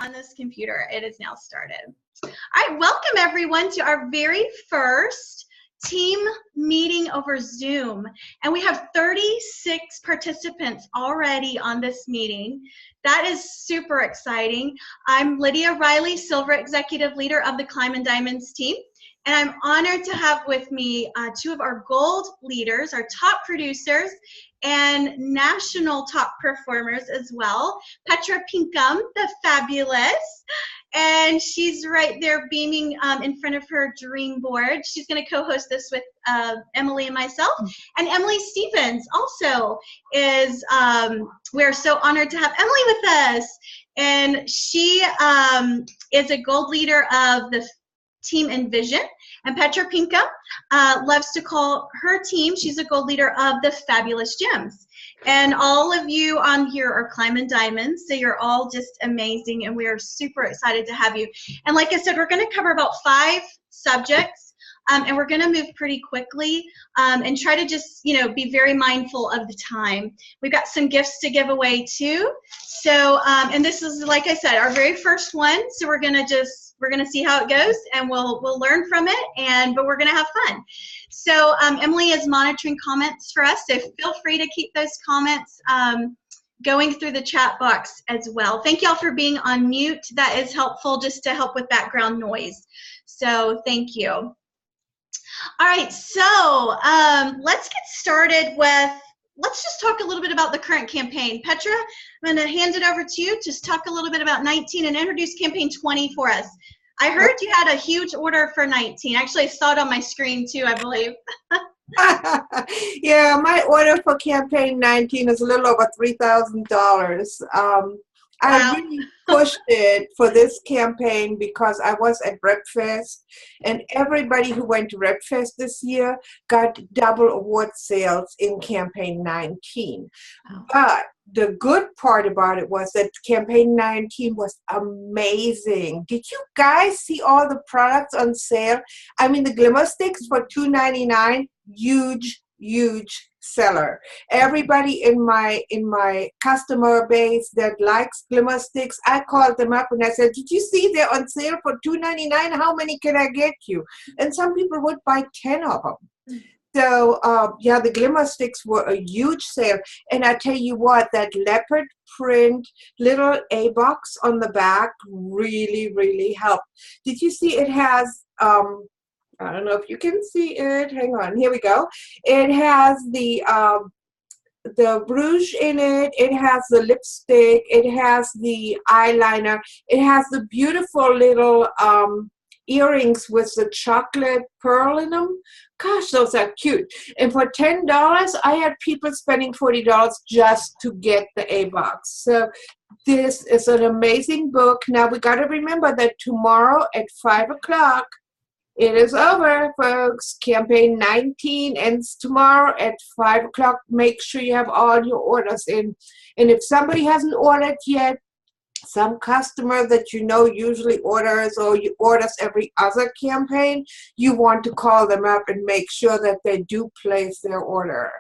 on this computer. It is now started. All right, welcome everyone to our very first team meeting over Zoom. And we have 36 participants already on this meeting. That is super exciting. I'm Lydia Riley, Silver Executive Leader of the Climbin Diamonds team. And I'm honored to have with me two of our gold leaders, our top producers, and national top performers as well. Petra Pinkham, the fabulous, and she's right there beaming in front of her dream board. She's going to co-host this with Emily and myself. And Emily Stevens also is, we're so honored to have Emily with us. And she is a gold leader of the Team Envision, and Petra Pinkham loves to call her team, she's a gold leader of the Fabulous Gems. And all of you on here are Climbin Diamonds, so you're all just amazing, and we are super excited to have you. And like I said, we're going to cover about 5 subjects, and we're going to move pretty quickly and try to just, you know, be very mindful of the time. We've got some gifts to give away too. So, and this is, like I said, our very first one. So we're going to see how it goes, and we'll learn from it, but we're going to have fun. So Emily is monitoring comments for us, so feel free to keep those comments going through the chat box as well. Thank y'all for being on mute. That is helpful just to help with background noise. So thank you. All right, so let's get started with, let's just talk a little bit about the current campaign. Petra, I'm going to hand it over to you. Just talk a little bit about 19 and introduce campaign 20 for us. I heard you had a huge order for 19. Actually, I saw it on my screen too, I believe. Yeah, my order for campaign 19 is a little over $3,000. I really pushed it for this campaign because I was at RepFest, and everybody who went to RepFest this year got double award sales in campaign 19. But the good part about it was that campaign 19 was amazing. Did you guys see all the products on sale? I mean, the glimmer sticks for $2.99, huge seller. Everybody in my customer base that likes glimmer sticks, I called them up and I said, did you see they're on sale for $2.99? How many can I get you? And some people would buy 10 of them. So yeah, the glimmer sticks were a huge sale. And I tell you what, that leopard print little A box on the back really helped. Did you see it has I don't know if you can see it. Hang on. Here we go. It has the rouge in it. It has the lipstick. It has the eyeliner. It has the beautiful little earrings with the chocolate pearl in them. Gosh, those are cute. And for $10, I had people spending $40 just to get the A box. So this is an amazing book. Now we got to remember that tomorrow at 5 o'clock, it is over, folks. Campaign 19 ends tomorrow at 5 o'clock. Make sure you have all your orders in. And if somebody hasn't ordered yet, some customer that you know usually orders or you orders every other campaign, you want to call them up and make sure that they do place their order.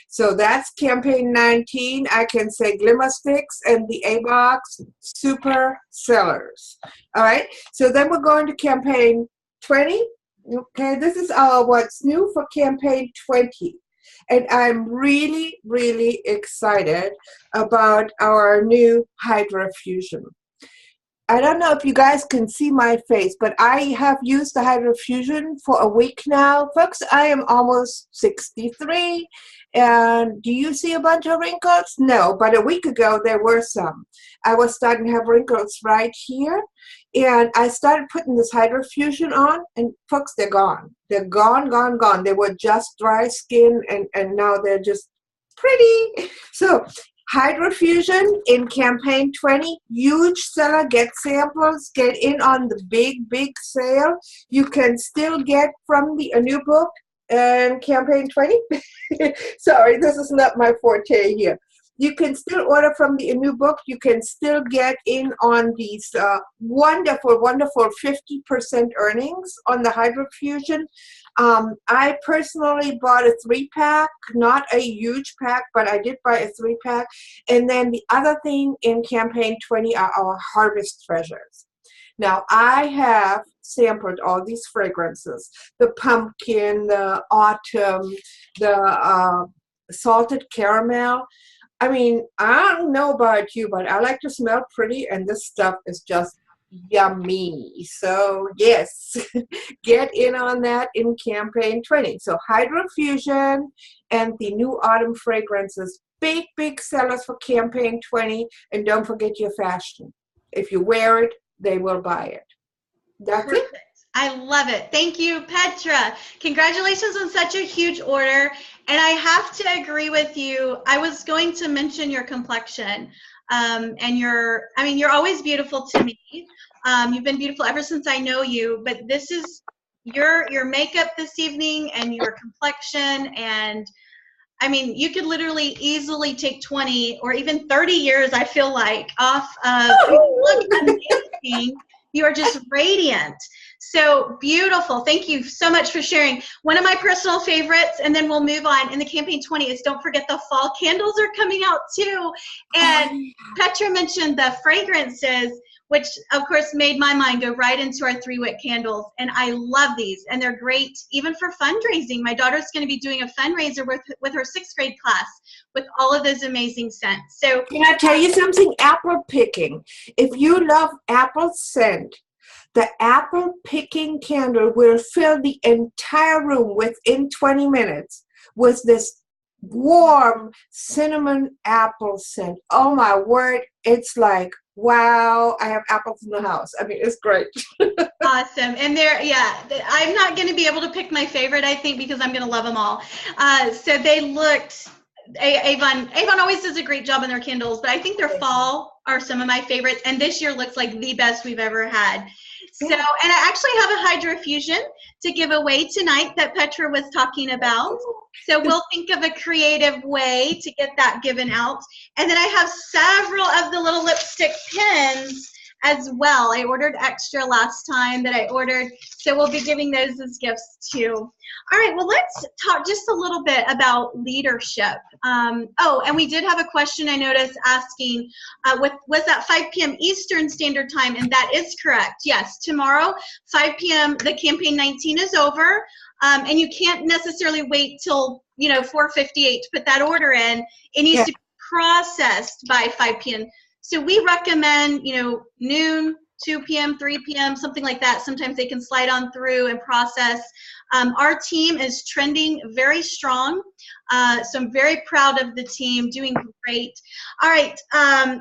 So that's campaign 19. I can say glimmer sticks and the A-box, super sellers. All right, so then we're going to campaign 20. Okay, this is our what's new for campaign 20. And I'm really excited about our new Hydrofusion. I don't know if you guys can see my face, but I have used the Hydrofusion for a week now. Folks, I am almost 63. And do you see a bunch of wrinkles? No, but a week ago there were some. I was starting to have wrinkles right here. And I started putting this Hydrofusion on, and folks, they're gone. They're gone. They were just dry skin, and now they're just pretty. So Hydrofusion in campaign 20, huge seller. Get samples, get in on the big sale. You can still get from the a new book and campaign 20. Sorry, this is not my forte here. You can still order from the new book. You can still get in on these wonderful, wonderful 50% earnings on the Hydrofusion. I personally bought a 3-pack, not a huge pack, but I did buy a 3-pack. And then the other thing in campaign 20 are our harvest treasures. Now, I have sampled all these fragrances, the pumpkin, the autumn, the salted caramel. I mean, I don't know about you, but I like to smell pretty, and this stuff is just yummy. So, yes, get in on that in campaign 20. So, Hydrofusion and the new autumn fragrances, big, big sellers for campaign 20. And don't forget your fashion. If you wear it, they will buy it. That's Perfect. it. I love it. Thank you, Petra. Congratulations on such a huge order. And I have to agree with you. I was going to mention your complexion. And you're always beautiful to me. You've been beautiful ever since I know you, but this is your makeup this evening and your complexion. And I mean, you could literally easily take 20 or even 30 years, I feel like, off of, you look amazing. You are just radiant. So beautiful. Thank you so much for sharing. One of my personal favorites, and then we'll move on, in the campaign 20 is don't forget the fall candles are coming out too. And Petra mentioned the fragrances, which of course made my mind go right into our 3-wick candles. And I love these, and they're great even for fundraising. My daughter's going to be doing a fundraiser with her 6th grade class with all of those amazing scents. So can I tell you something? Apple picking. If you love apple scent, the apple picking candle will fill the entire room within 20 minutes with this warm cinnamon apple scent. Oh my word, it's like, wow, I have apples in the house. I mean, it's great. Awesome. And I'm not going to be able to pick my favorite, I think, because I'm going to love them all. So they looked, Avon always does a great job on their candles, but I think their fall are some of my favorites. And this year looks like the best we've ever had. So, and I actually have a Hydrofusion to give away tonight that Petra was talking about. So we'll think of a creative way to get that given out. And then I have several of the little lipstick pins as well. I ordered extra last time that I ordered. So we'll be giving those as gifts too. All right, well, let's talk just a little bit about leadership. And we did have a question I noticed asking, was that 5 p.m. Eastern Standard Time? And that is correct. Yes, tomorrow, 5 p.m., the campaign 19 is over. And you can't necessarily wait till, 4:58 to put that order in. It needs to be processed by 5 p.m. So we recommend, noon, 2 p.m., 3 p.m., something like that. Sometimes they can slide on through and process. Our team is trending very strong. So I'm very proud of the team, doing great. All right,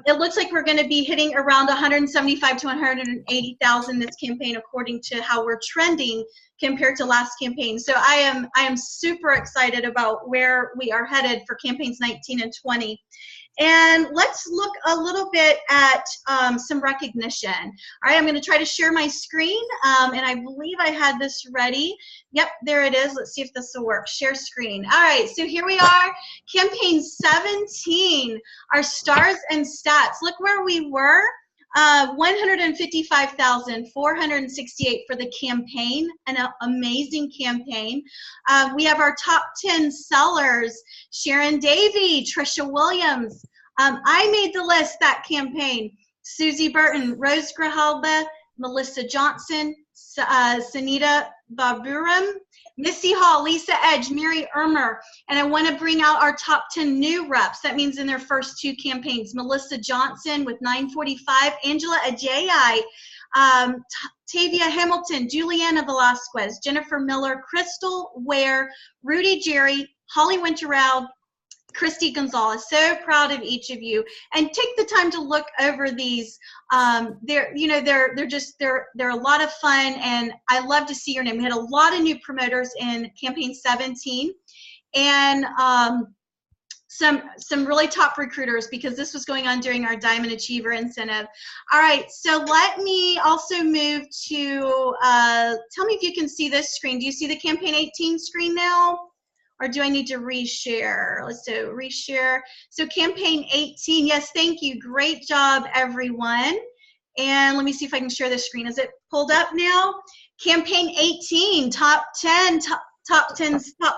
it looks like we're going to be hitting around 175 to 180,000 this campaign, according to how we're trending compared to last campaign. So I am super excited about where we are headed for campaigns 19 and 20. And let's look a little bit at some recognition. All right, I'm going to try to share my screen, and I believe I had this ready. Yep, there it is. Let's see if this will work. Share screen. All right, so here we are, campaign 17, our stars and stats. Look where we were. 155,468 for the campaign, an amazing campaign. We have our top 10 sellers, Sharon Davey, Trisha Williams. I made the list that campaign. Susie Burton, Rose Grijalba, Melissa Johnson, Sunita Baburam, Missy Hall, Lisa Edge, Mary Ermer, and I want to bring out our top 10 new reps. That means in their first 2 campaigns. Melissa Johnson with 945, Angela Ajayi, Tavia Hamilton, Juliana Velasquez, Jennifer Miller, Crystal Ware, Rudy Jerry, Holly Winterround, Christy Gonzalez. So proud of each of you, and take the time to look over these. They're a lot of fun, and I love to see your name. We had a lot of new promoters in campaign 17, and some really top recruiters, because this was going on during our Diamond Achiever incentive. All right, so let me also move to tell me if you can see this screen. Do you see the campaign 18 screen now? or do I need to reshare? Let's do reshare. So campaign 18, yes, thank you. Great job, everyone. And let me see if I can share the screen. Is it pulled up now? Campaign 18, top 10 top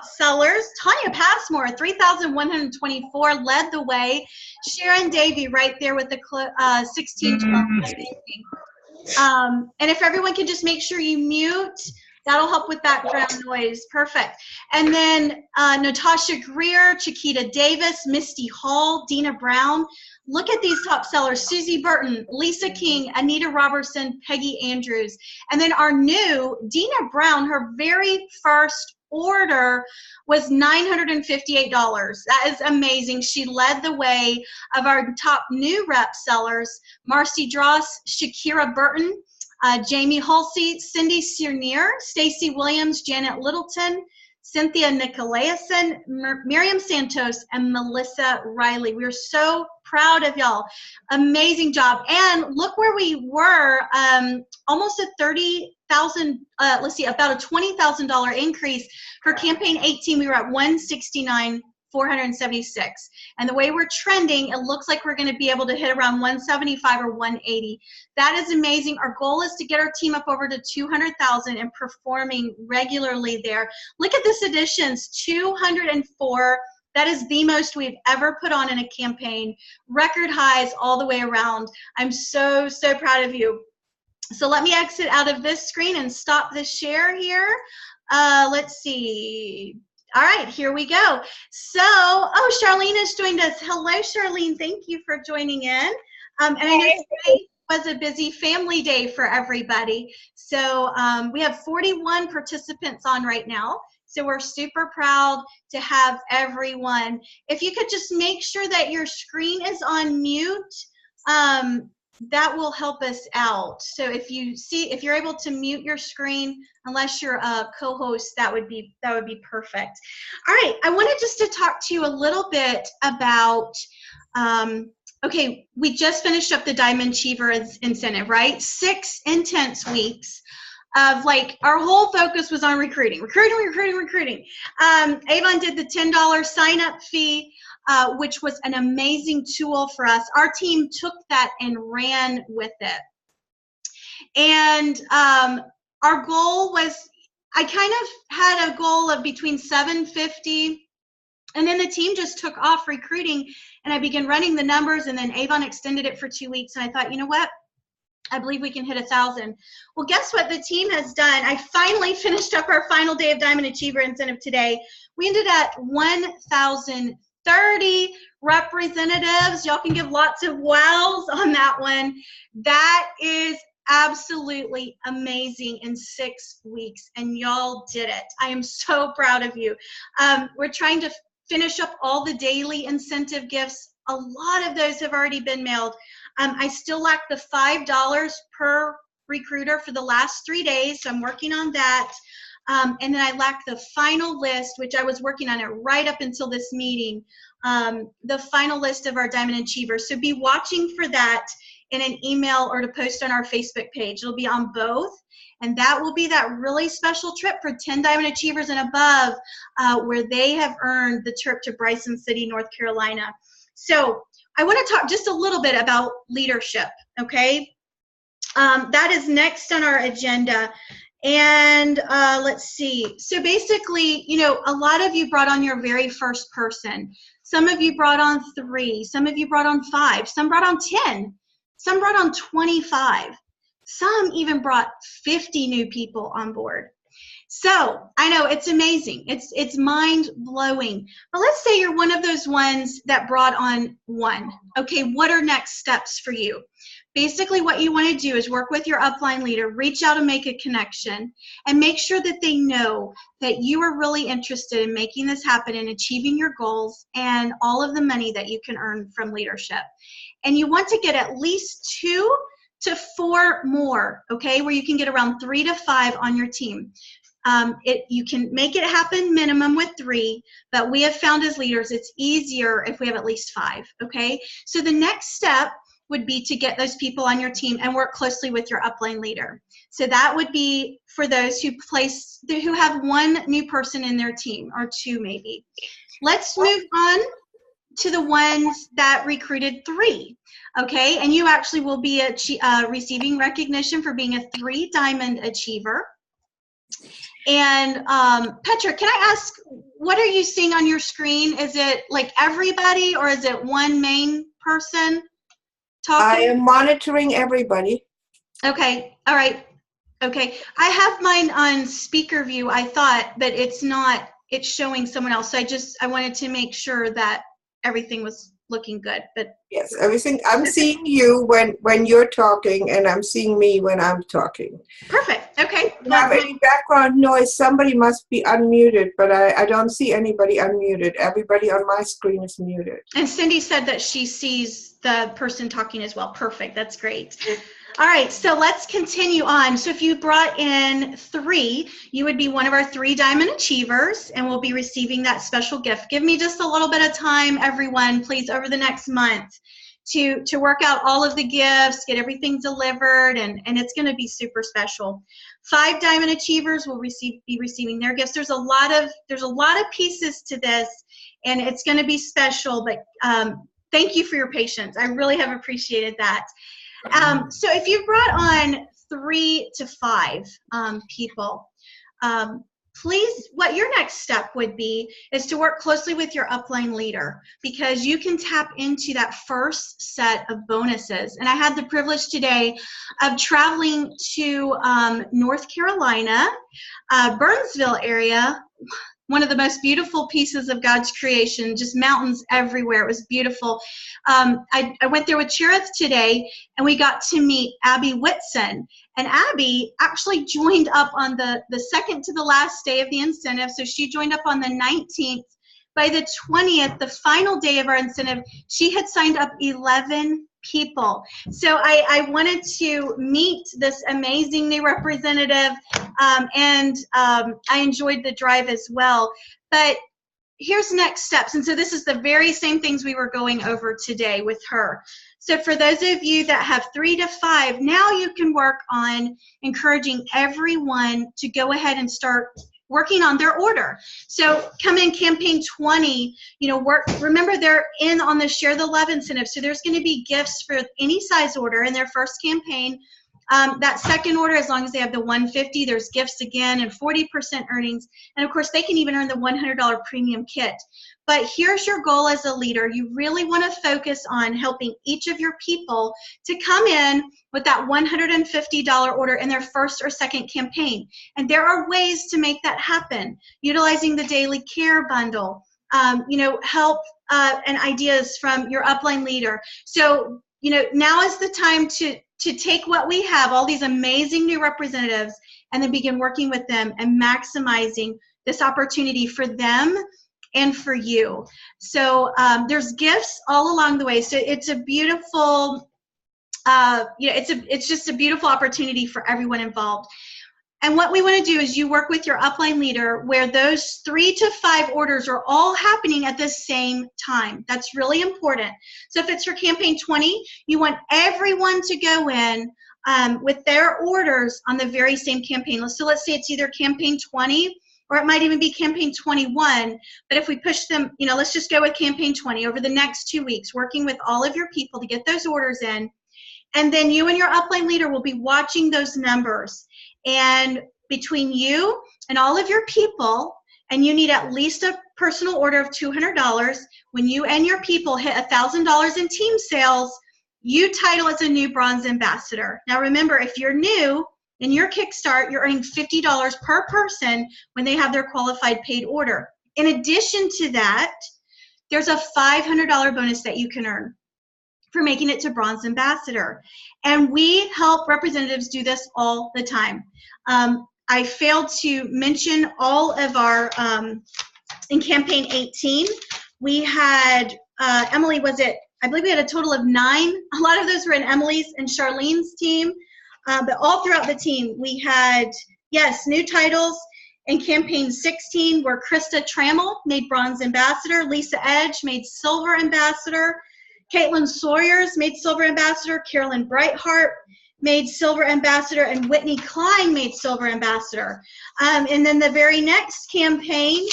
sellers. Tanya Passmore, 3,124, led the way. Sharon Davey right there with the 1612. And if everyone can just make sure you mute, that'll help with background noise. Perfect. And then Natasha Greer, Chiquita Davis, Misty Hall, Dina Brown. Look at these top sellers: Susie Burton, Lisa King, Anita Robertson, Peggy Andrews. And then our new Dina Brown, her very first order was $958. That is amazing. She led the way of our top new rep sellers: Marcy Dross, Shakira Burton, Jamie Halsey, Cindy Cernier, Stacy Williams, Janet Littleton, Cynthia Nicolaisen, Miriam Santos, and Melissa Riley. We're so proud of y'all. Amazing job. And look where we were, almost a $30,000, let's see, about a $20,000 increase. For campaign 18, we were at 169,476. And the way we're trending, it looks like we're going to be able to hit around 175 or 180. That is amazing. Our goal is to get our team up over to 200,000 and performing regularly there. Look at this additions, 204. That is the most we've ever put on in a campaign. Record highs all the way around. I'm so, so proud of you. So let me exit out of this screen and stop the share here. Let's see. All right, here we go. So, oh, Charlene has joined us. Hello, Charlene. Thank you for joining in. And I know today was a busy family day for everybody. So we have 41 participants on right now. So we're super proud to have everyone. If you could just make sure that your screen is on mute, that will help us out. So if you're able to mute your screen, unless you're a co-host, that would be perfect. All right, I wanted just to talk to you a little bit about, okay, we just finished up the Diamond Achiever incentive, right? 6 intense weeks of like, our whole focus was on recruiting. Avon did the $10 sign-up fee, which was an amazing tool for us. Our team took that and ran with it. And our goal was, I kind of had a goal of between 750, and then the team just took off recruiting, and I began running the numbers, and then Avon extended it for 2 weeks, and I thought, you know what? I believe we can hit 1,000. Well, guess what the team has done? I finally finished up our final day of Diamond Achiever incentive today. We ended at 1,030 representatives. Y'all can give lots of wows on that one. That is absolutely amazing in 6 weeks, and y'all did it. I am so proud of you. We're trying to finish up all the daily incentive gifts. A lot of those have already been mailed. I still lack the $5 per recruiter for the last 3 days, so I'm working on that. And then I lack the final list, which I was working on it right up until this meeting, the final list of our Diamond Achievers. So be watching for that in an email or to post on our Facebook page. It'll be on both. And that will be that really special trip for 10 Diamond Achievers and above, where they have earned the trip to Bryson City, North Carolina. So I want to talk just a little bit about leadership, okay? That is next on our agenda. And let's see. So basically, you know, a lot of you brought on your very first person. Some of you brought on 3. Some of you brought on 5. Some brought on 10. Some brought on 25. Some even brought 50 new people on board. So I know it's amazing. It's mind-blowing. But let's say you're one of those ones that brought on 1. Okay, what are next steps for you? Basically, what you want to do is work with your upline leader, reach out and make a connection, and make sure that they know that you are really interested in making this happen and achieving your goals and all of the money that you can earn from leadership. And you want to get at least 2 to 4 more, okay, where you can get around 3 to 5 on your team. You can make it happen minimum with 3, but we have found as leaders it's easier if we have at least 5, okay? So the next step would be to get those people on your team and work closely with your upline leader. So that would be for those who have one new person in their team, or two maybe. Let's move on to the ones that recruited 3. Okay, and you actually will be receiving recognition for being a 3 diamond achiever. And Petra, can I ask, what are you seeing on your screen? Is it like everybody, or is it one main person talking? I am monitoring everybody. Okay, all right. Okay, I have mine on speaker view, I thought, but it's not. It's showing someone else. So I wanted to make sure that everything was looking good. But yes, everything. I'm seeing you when you're talking, and I'm seeing me when I'm talking. Perfect. Okay. If you have any background noise, somebody must be unmuted, but I don't see anybody unmuted. Everybody on my screen is muted. And Cindy said that she sees the person talking as well. Perfect. That's great. All right, so let's continue on. So if you brought in 3, you would be one of our 3 diamond achievers, and we'll be receiving that special gift. Give me just a little bit of time, everyone, please, over the next month to work out all of the gifts, get everything delivered, and it's going to be super special. 5 diamond achievers will be receiving their gifts. There's a lot of pieces to this, and it's going to be special, but thank you for your patience. I really have appreciated that. So if you brought on 3 to 5 people, please, what your next step would be is to work closely with your upline leader, because you can tap into that first set of bonuses. And I had the privilege today of traveling to North Carolina, Burnsville area, one of the most beautiful pieces of God's creation, just mountains everywhere. It was beautiful. I went there with Cherith today, and we got to meet Abby Whitson. And Abby actually joined up on the second to the last day of the incentive. So she joined up on the 19th. By the 20th, the final day of our incentive, she had signed up 11 people. So I wanted to meet this amazing new representative, and I enjoyed the drive as well. But here's next steps. And so this is the very same things we were going over today with her. So for those of you that have 3 to 5, now you can work on encouraging everyone to go ahead and start working on their order. So come in campaign 20, remember they're in on the Share the Love incentive. So there's going to be gifts for any size order in their first campaign. That second order, as long as they have the 150, there's gifts again and 40% earnings. And of course, they can even earn the $100 premium kit. But here's your goal as a leader. You really want to focus on helping each of your people to come in with that $150 order in their first or second campaign. And there are ways to make that happen, utilizing the daily care bundle, help and ideas from your upline leader. So, now is the time to take what we have, all these amazing new representatives, and then begin working with them and maximizing this opportunity for them and for you. So there's gifts all along the way. So it's a beautiful, it's just a beautiful opportunity for everyone involved. And what we want to do is you work with your upline leader where those 3 to 5 orders are all happening at the same time. That's really important. So if it's for campaign 20, you want everyone to go in with their orders on the very same campaign. So let's say it's either campaign 20 or it might even be campaign 21. But if we push them, let's just go with campaign 20 over the next 2 weeks, working with all of your people to get those orders in. And then you and your upline leader will be watching those numbers. And between you and all of your people, and you need at least a personal order of $200, when you and your people hit $1,000 in team sales, you title as a new bronze ambassador. Now remember, if you're new in your Kickstart, you're earning $50 per person when they have their qualified paid order. In addition to that, there's a $500 bonus that you can earn for making it to bronze ambassador. And we help representatives do this all the time. I failed to mention all of our, in campaign 18, we had, Emily, I believe we had a total of 9. A lot of those were in Emily's and Charlene's team, but all throughout the team, we had, yes, new titles. In campaign 16, where Krista Trammell made bronze ambassador, Lisa Edge made silver ambassador, Caitlin Sawyers made Silver Ambassador. Carolyn Brightheart made Silver Ambassador. And Whitney Klein made Silver Ambassador. And then the very next campaign,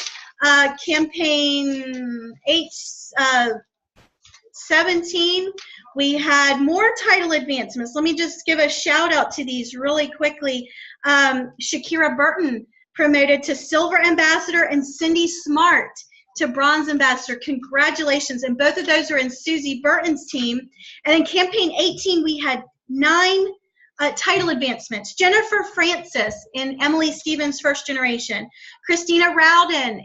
campaign 817, we had more title advancements. Let me just give a shout out to these really quickly. Shakira Burton promoted to Silver Ambassador, and Cindy Smart to Bronze Ambassador. Congratulations. And both of those are in Susie Burton's team. And in campaign 18, we had 9 title advancements. Jennifer Francis in Emily Stevens' First Generation. Christina Rowden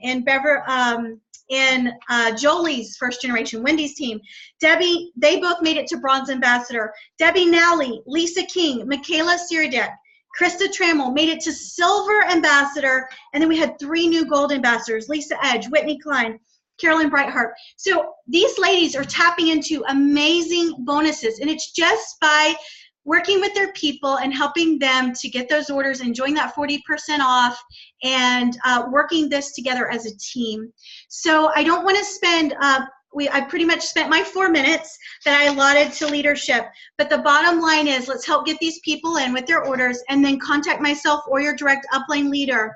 in Jolie's First Generation, Wendy's team. Debbie, they both made it to Bronze Ambassador. Debbie Nally, Lisa King, Michaela Siradek, Krista Trammell made it to Silver Ambassador, and then we had 3 new Gold Ambassadors, Lisa Edge, Whitney Klein, Carolyn Brightheart. So these ladies are tapping into amazing bonuses, and it's just by working with their people and helping them to get those orders, enjoying that 40% off, and working this together as a team. So I don't want to spend, I pretty much spent my 4 minutes that I allotted to leadership, but the bottom line is let's help get these people in with their orders, and then contact myself or your direct upline leader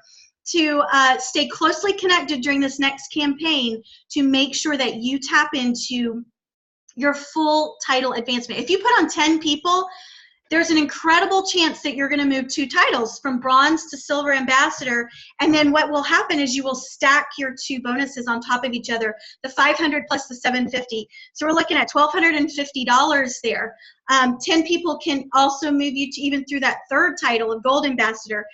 to stay closely connected during this next campaign to make sure that you tap into your full title advancement. If you put on 10 people, there's an incredible chance that you're going to move 2 titles from Bronze to Silver Ambassador, and then what will happen is you will stack your 2 bonuses on top of each other, the $500 plus the $750. So we're looking at $1,250 there. 10 people can also move you to even through that 3rd title of Gold Ambassador.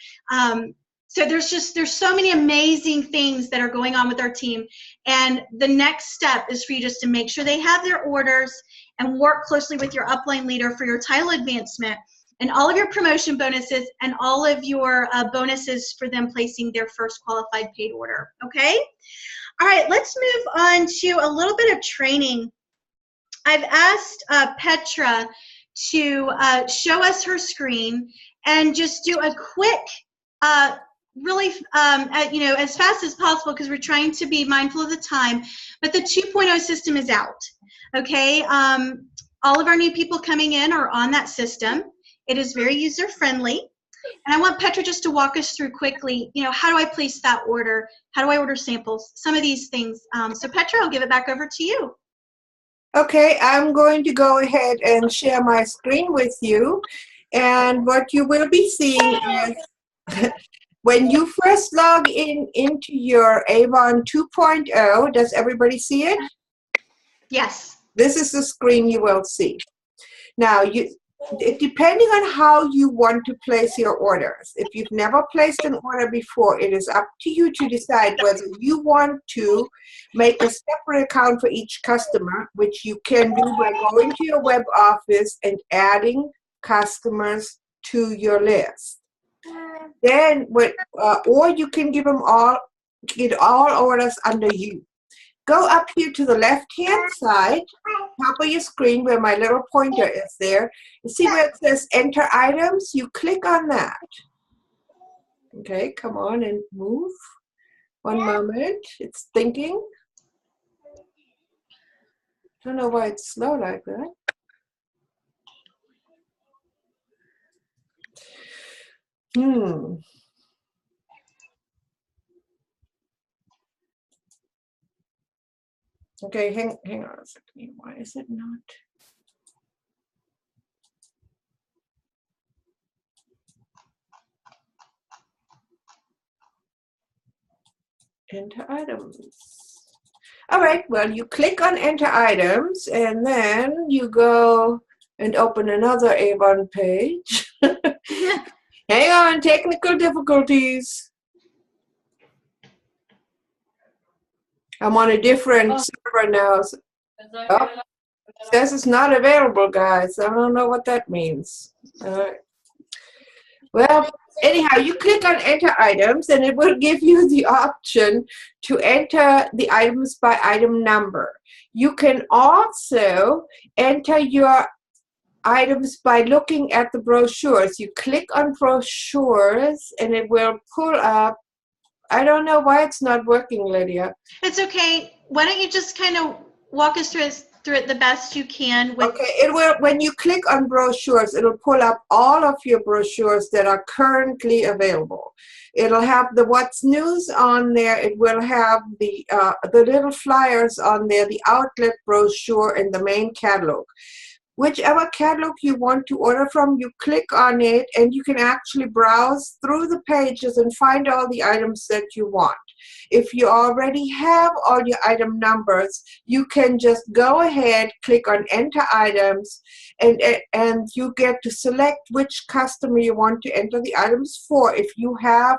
So there's so many amazing things that are going on with our team, and the next step is for you just to make sure they have their orders and work closely with your upline leader for your title advancement and all of your promotion bonuses and all of your bonuses for them placing their first qualified paid order, okay? All right, let's move on to a little bit of training. I've asked Petra to show us her screen and just do a quick, really, as fast as possible because we're trying to be mindful of the time, but the 2.0 system is out. Okay, all of our new people coming in are on that system. It is very user-friendly. And I want Petra just to walk us through quickly, how do I place that order? How do I order samples? Some of these things. So Petra, I'll give it back over to you. Okay, I'm going to go ahead and share my screen with you. And what you will be seeing is when you first log into your Avon 2.0, does everybody see it? Yes. This is the screen you will see. Now, depending on how you want to place your orders, if you've never placed an order before, it is up to you to decide whether you want to make a separate account for each customer, which you can do by going to your web office and adding customers to your list. Then, or you can get all orders under you. Go up here to the left-hand side, top of your screen where my little pointer is there. You see where it says Enter Items? You click on that. Okay, come on and move. One moment. It's thinking. Don't know why it's slow like that. Okay, hang on a second. Why is it not? Enter items. All right, well, you click on Enter Items, and then you go and open another Avon page. Hang on, technical difficulties. I'm on a different server now. Oh, it says it's not available, guys. I don't know what that means. All right. Well, anyhow, you click on Enter Items, and it will give you the option to enter the items by item number. You can also enter your items by looking at the brochures. You click on brochures, and it will pull up. I don't know why it's not working, Lydia. It's okay. Why don't you just kind of walk us through this? through it the best you can with. Okay, it will, when you click on brochures, it'll pull up all of your brochures that are currently available. It'll have the what's news on there. It will have the little flyers on there, the outlet brochure, and the main catalog. Whichever catalog you want to order from, you click on it, and you can actually browse through the pages and find all the items that you want. If you already have all your item numbers, you can just go ahead, click on Enter Items, and you get to select which customer you want to enter the items for if you have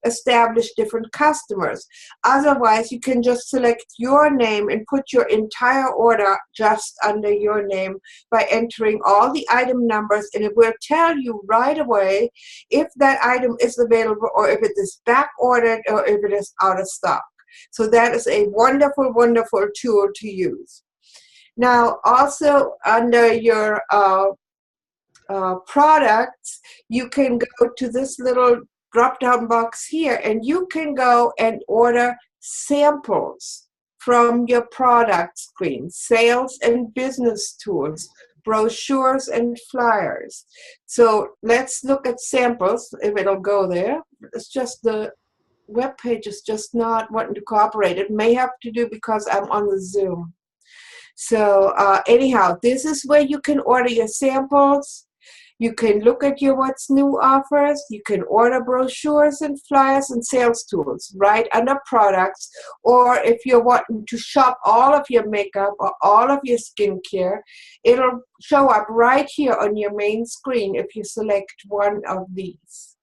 established different customers. Otherwise, you can just select your name and put your entire order just under your name by entering all the item numbers, and it will tell you right away if that item is available or if it is back ordered or if it is out of stock. So that is a wonderful, wonderful tool to use. Now, also under your products, you can go to this little drop-down box here, and you can go and order samples from your product screen, sales and business tools, brochures and flyers. So let's look at samples, if it'll go there. It's just the web page is just not wanting to cooperate. It may have to do because I'm on the Zoom. So anyhow, this is where you can order your samples. You can look at your what's new offers. You can order brochures and flyers and sales tools right under products. Or if you're wanting to shop all of your makeup or all of your skincare, it'll show up right here on your main screen if you select one of these.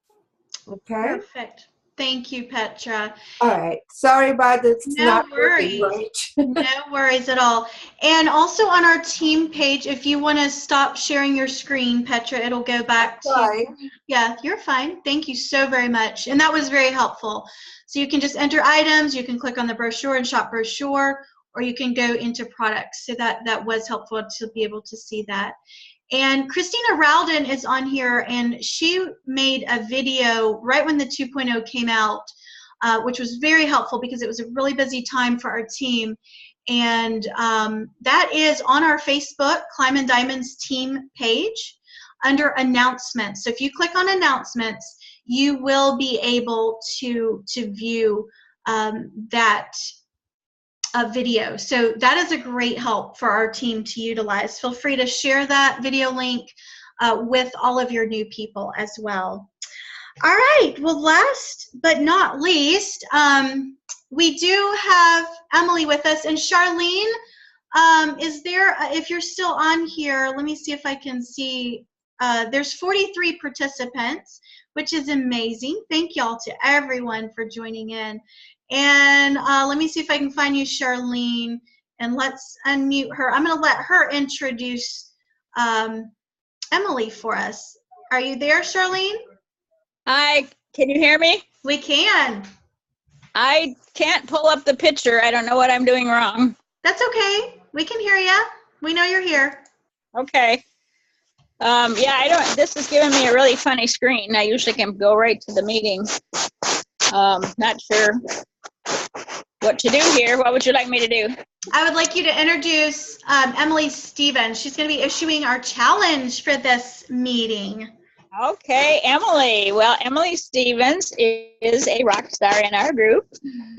Okay? Perfect. Thank you, Petra. All right. Sorry about this. No worries. Right. No worries at all. And also on our team page, if you want to stop sharing your screen, Petra, it'll go back to. Yeah, you're fine. Thank you so very much. And that was very helpful. So you can just enter items, you can click on the brochure and shop brochure, or you can go into products. So that was helpful to be able to see that. And Christina Rowden is on here, and she made a video right when the 2.0 came out, which was very helpful because it was a really busy time for our team. And that is on our Facebook, Climbin Diamonds team page, under announcements. So if you click on announcements, you will be able to view that video. So that is a great help for our team to utilize. Feel free to share that video link with all of your new people as well. All right, well, last but not least, we do have Emily with us, and Charlene, is there, if you're still on here, let me see if I can see, there's 43 participants, which is amazing. Thank y'all to everyone for joining in. And let me see if I can find you, Charlene, and let's unmute her. I'm going to let her introduce Emily for us. Are you there, Charlene? Hi, can you hear me? We can. I can't pull up the picture. I don't know what I'm doing wrong. That's okay. We can hear you. We know you're here. Okay. Yeah, this is giving me a really funny screen. I usually can go right to the meeting. Not sure what to do here. What would you like me to do? I would like you to introduce Emily Stevens. She's going to be issuing our challenge for this meeting. Okay, Emily. Well, Emily Stevens is a rock star in our group,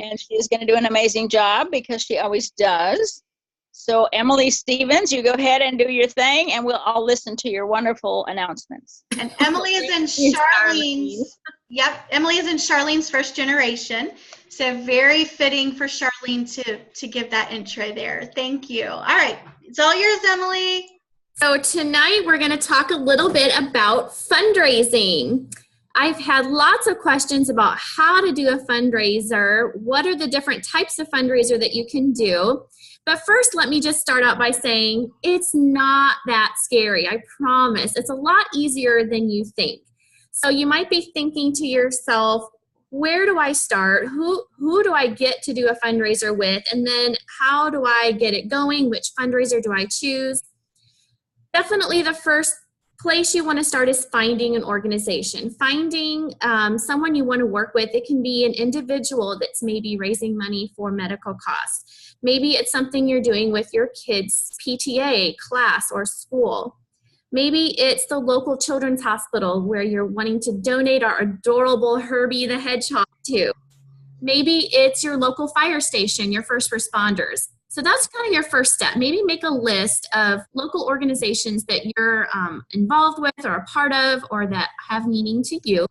and she is going to do an amazing job because she always does. So, Emily Stevens, you go ahead and do your thing, and we'll all listen to your wonderful announcements. And Emily is in Charlene's. Yep, Emily is in Charlene's first generation, so very fitting for Charlene to give that intro there. Thank you. All right, it's all yours, Emily. So tonight we're going to talk a little bit about fundraising. I've had lots of questions about how to do a fundraiser, what are the different types of fundraiser that you can do. But first, let me just start out by saying it's not that scary, I promise. It's a lot easier than you think. So you might be thinking to yourself, where do I start? Who do I get to do a fundraiser with? And then how do I get it going? Which fundraiser do I choose? Definitely the first place you want to start is finding an organization. Finding someone you want to work with. It can be an individual that's maybe raising money for medical costs. Maybe it's something you're doing with your kids' PTA, class, or school. Maybe it's the local children's hospital where you're wanting to donate our adorable Herbie the Hedgehog to. Maybe it's your local fire station, your first responders. So that's kind of your first step. Maybe make a list of local organizations that you're involved with or a part of or that have meaning to you.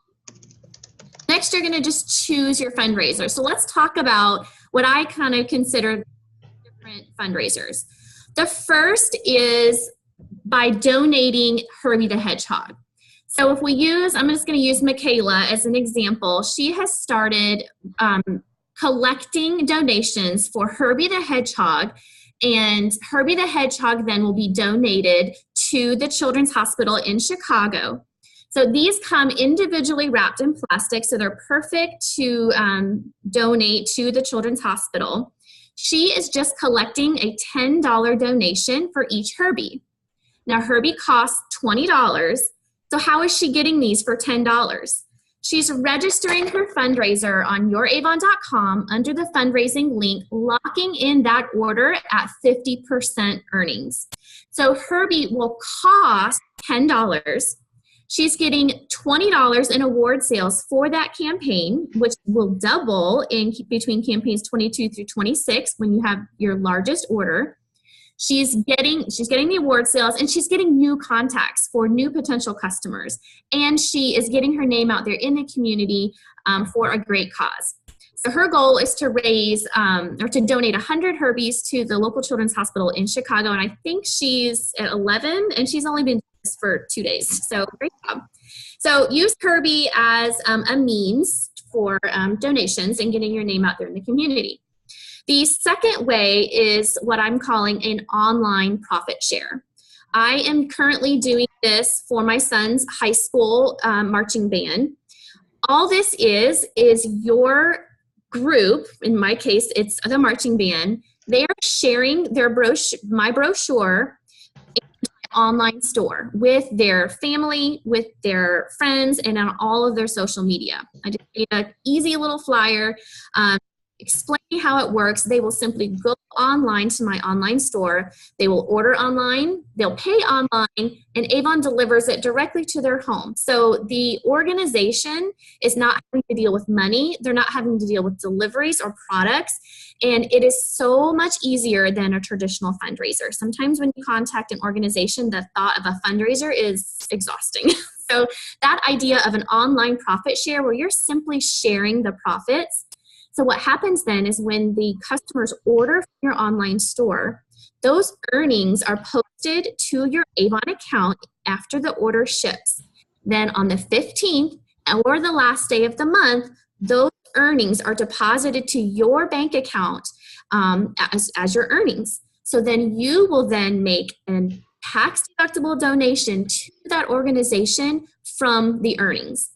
Next, you're going to just choose your fundraiser. So let's talk about what I kind of consider different fundraisers. The first is by donating Herbie the Hedgehog. So if we use, I'm just going to use Michaela as an example. She has started collecting donations for Herbie the Hedgehog, and Herbie the Hedgehog then will be donated to the Children's Hospital in Chicago. So these come individually wrapped in plastic, so they're perfect to donate to the Children's Hospital. She is just collecting a $10 donation for each Herbie. Now Herbie costs $20, so how is she getting these for $10? She's registering her fundraiser on youravon.com under the fundraising link, locking in that order at 50% earnings. So Herbie will cost $10. She's getting $20 in award sales for that campaign, which will double in between campaigns 22 through 26 when you have your largest order. She's getting the award sales, and she's getting new contacts for new potential customers. And she is getting her name out there in the community for a great cause. So her goal is to raise or to donate 100 Herbies to the local Children's Hospital in Chicago. And I think she's at 11, and she's only been doing this for 2 days. So great job. So use Herbie as a means for donations and getting your name out there in the community. The second way is what I'm calling an online profit share. I am currently doing this for my son's high school marching band. All this is your group, in my case, it's the marching band. They are sharing their my brochure in an online store with their family, with their friends, and on all of their social media. I just made an easy little flyer explaining how it works. They will simply go online to my online store. They will order online, they'll pay online, and Avon delivers it directly to their home. So the organization is not having to deal with money. They're not having to deal with deliveries or products. And it is so much easier than a traditional fundraiser. Sometimes when you contact an organization, the thought of a fundraiser is exhausting. So that idea of an online profit share where you're simply sharing the profits. So what happens then is when the customers order from your online store, those earnings are posted to your Avon account after the order ships. Then on the 15th or the last day of the month, those earnings are deposited to your bank account as your earnings. So then you will then make a tax-deductible donation to that organization from the earnings.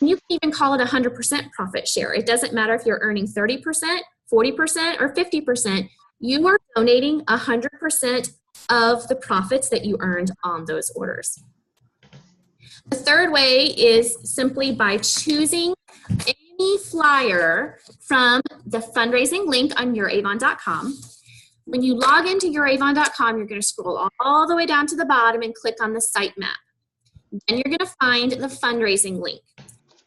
You can even call it 100% profit share. It doesn't matter if you're earning 30%, 40%, or 50%. You are donating 100% of the profits that you earned on those orders. The third way is simply by choosing any flyer from the fundraising link on youravon.com. When you log into youravon.com, you're going to scroll all the way down to the bottom and click on the site map. Then you're going to find the fundraising link.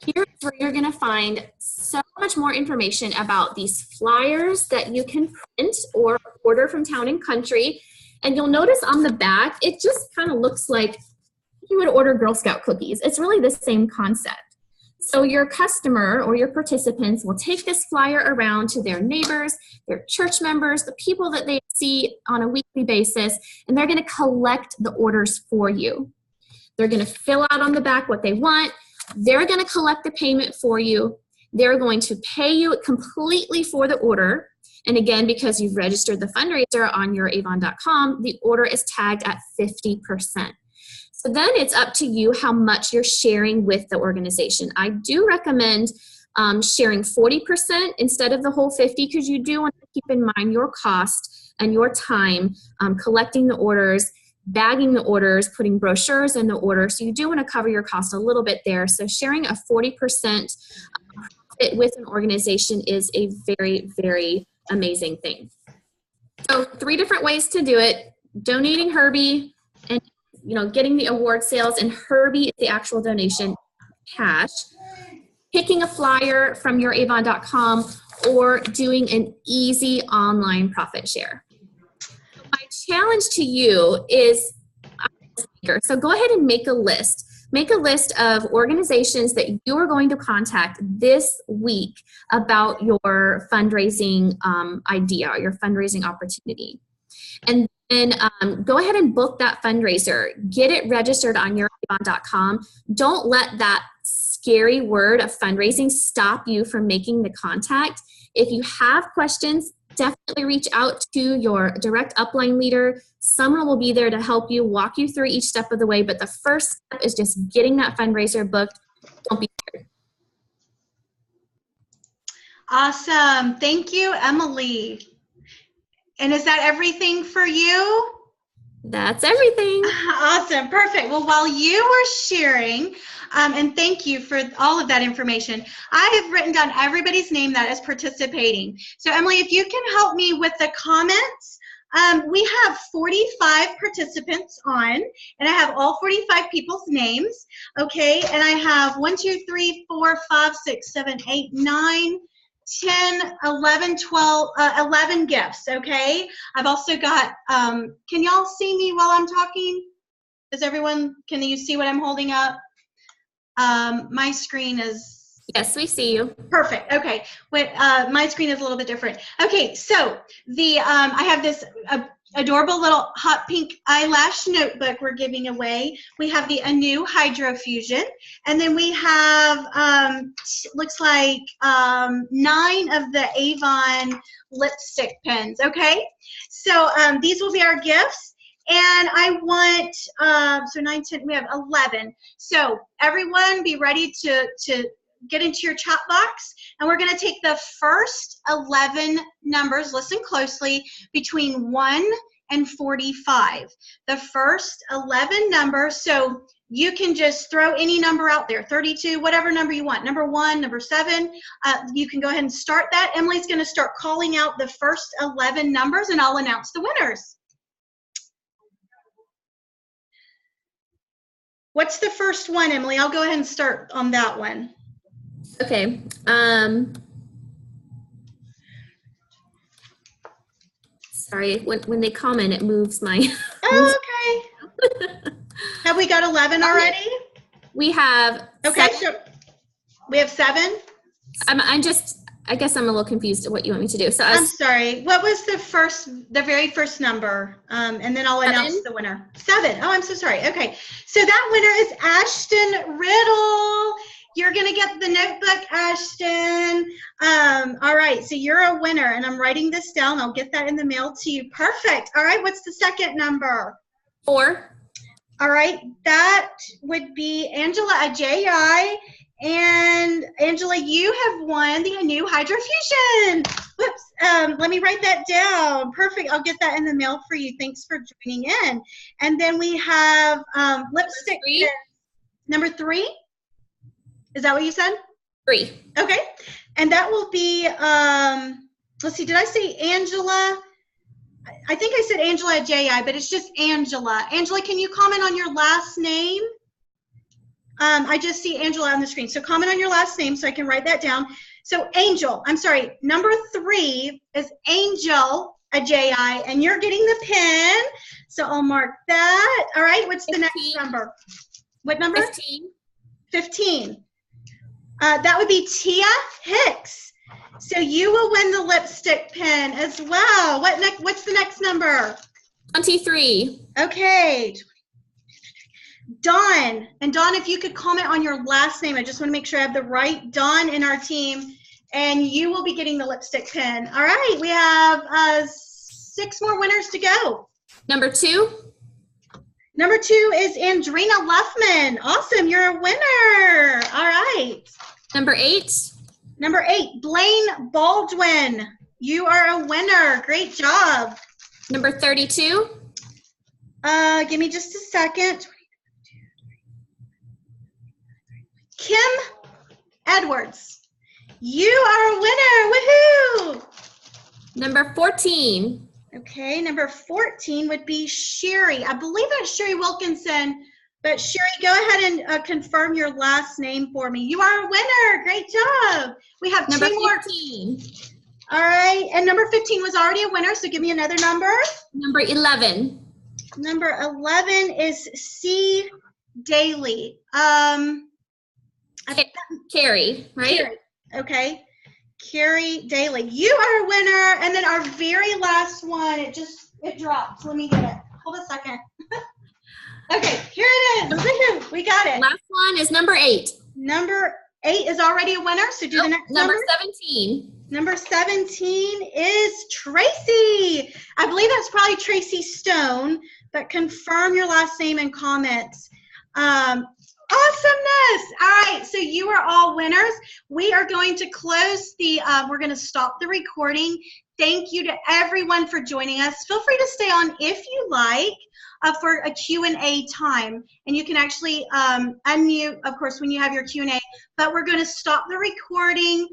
Here's where you're going to find so much more information about these flyers that you can print or order from Town and Country. And you'll notice on the back, it just kind of looks like you would order Girl Scout cookies. It's really the same concept. So your customer or your participants will take this flyer around to their neighbors, their church members, the people that they see on a weekly basis, and they're going to collect the orders for you. They're going to fill out on the back what they want. They're going to collect the payment for you. They're going to pay you completely for the order. And again, because you've registered the fundraiser on youravon.com, the order is tagged at 50%. So then it's up to you how much you're sharing with the organization. I do recommend sharing 40% instead of the whole 50% because you do want to keep in mind your cost and your time collecting the orders, bagging the orders, putting brochures in the order. So you do want to cover your cost a little bit there. So sharing a 40% profit with an organization is a very, very amazing thing. So 3 different ways to do it: donating Herbie, and getting the award sales, and Herbie is the actual donation cash. Picking a flyer from youravon.com, or doing an easy online profit share. My challenge to you is, so go ahead and make a list. Make a list of organizations that you are going to contact this week about your fundraising idea, your fundraising opportunity. And then go ahead and book that fundraiser. Get it registered on youravon.com. Don't let that scary word of fundraising stop you from making the contact. If you have questions, definitely reach out to your direct upline leader. Someone will be there to help you, walk you through each step of the way. But the first step is just getting that fundraiser booked. Don't be scared. Awesome. Thank you, Emily. And is that everything for you? That's everything. Awesome. Perfect. Well, while you were sharing, and thank you for all of that information, I have written down everybody's name that is participating. So, Emily, if you can help me with the comments. We have 45 participants on, and I have all 45 people's names. Okay. And I have 1, 2, 3, 4, 5, 6, 7, 8, 9, 10, 11, 12, 11 gifts, okay? I've also got, can y'all see me while I'm talking? Can you see what I'm holding up? My screen is... Yes, we see you. Perfect, okay. Wait, my screen is a little bit different. Okay, so I have this adorable little hot pink eyelash notebook we're giving away. We have the Anu Hydrofusion, and then we have looks like 9 of the Avon lipstick pens. Okay, so these will be our gifts, and I want so 9, 10, we have 11. So everyone, be ready to get into your chat box, and we're going to take the first 11 numbers, listen closely, between 1 and 45. The first 11 numbers, so you can just throw any number out there, 32, whatever number you want, number 1, number 7, you can go ahead and start that. Emily's going to start calling out the first 11 numbers, and I'll announce the winners. What's the first one, Emily? I'll go ahead and start on that one. Okay. Sorry, when they comment, it moves my... Oh, okay. Have we got 11 already? We have... Okay, 7. so we have 7? I guess I'm a little confused at what you want me to do. So I'm sorry. What was the very first number? And then I'll announce the winner. 7. Oh, I'm so sorry. Okay. So that winner is Ashton Riddle. You're going to get the notebook, Ashton. All right. So you're a winner, and I'm writing this down. I'll get that in the mail to you. Perfect. All right. What's the second number? 4. All right. That would be Angela Ajayi. And Angela, you have won the Anu Hydrofusion. Whoops. Let me write that down. Perfect. I'll get that in the mail for you. Thanks for joining in. And then we have lipstick. Number 3? Is that what you said? 3. Okay. And that will be, let's see, did I say Angela? I think I said Angela Ajayi, but it's just Angela. Angela, can you comment on your last name? I just see Angela on the screen. So comment on your last name so I can write that down. So number 3 is Angel Ajayi, and you're getting the pin. So I'll mark that. All right, what's 15. The next number? What number? 15. 15. That would be Tia Hicks. So you will win the lipstick pin as well. What's the next number? 23. Okay. Dawn. And Dawn, if you could comment on your last name. I just want to make sure I have the right Dawn in our team. And you will be getting the lipstick pin. All right. We have 6 more winners to go. Number 2. Number 2 is Andrina Luffman. Awesome. You're a winner. All right. Number 8. Number 8, Blaine Baldwin. You are a winner. Great job. Number 32. Give me just a second. Kim Edwards. You are a winner. Woohoo! Number 14. Okay, number 14 would be Sherry. I believe that's Sherry Wilkinson, but Sherry, go ahead and confirm your last name for me. You are a winner. Great job. We have Number two more. 15. All right, and number 15 was already a winner, so give me another number. Number 11. Number 11 is C. Daly. Carrie, right? Carrie. Okay. Carrie Daly. You are a winner. And then our very last one, it dropped. Let me get it. Hold a second. Okay, here it is. Woohoo, we got it. Last one is number 8. Number 8 is already a winner, so do the next number number. 17. Number 17 is Tracy. I believe that's probably Tracy Stone, but confirm your last name and comments. Awesomeness. All right, so you are all winners. We are going to close we're going to stop the recording. Thank you to everyone for joining us. Feel free to stay on if you like for a Q&A time. And you can actually unmute, of course, when you have your Q&A. But we're going to stop the recording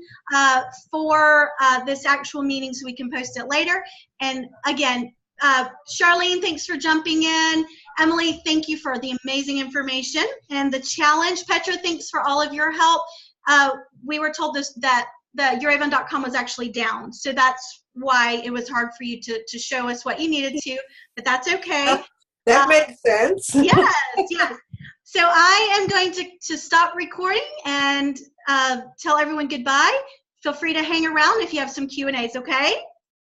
for this actual meeting so we can post it later. And again, Charlene, thanks for jumping in. Emily, thank you for the amazing information and the challenge. Petra, thanks for all of your help. We were told that YourAvon.com was actually down, so that's why it was hard for you to show us what you needed to, but that's okay. That makes sense. Yes, yes. So I am going to stop recording and tell everyone goodbye. Feel free to hang around if you have some Q&As, okay?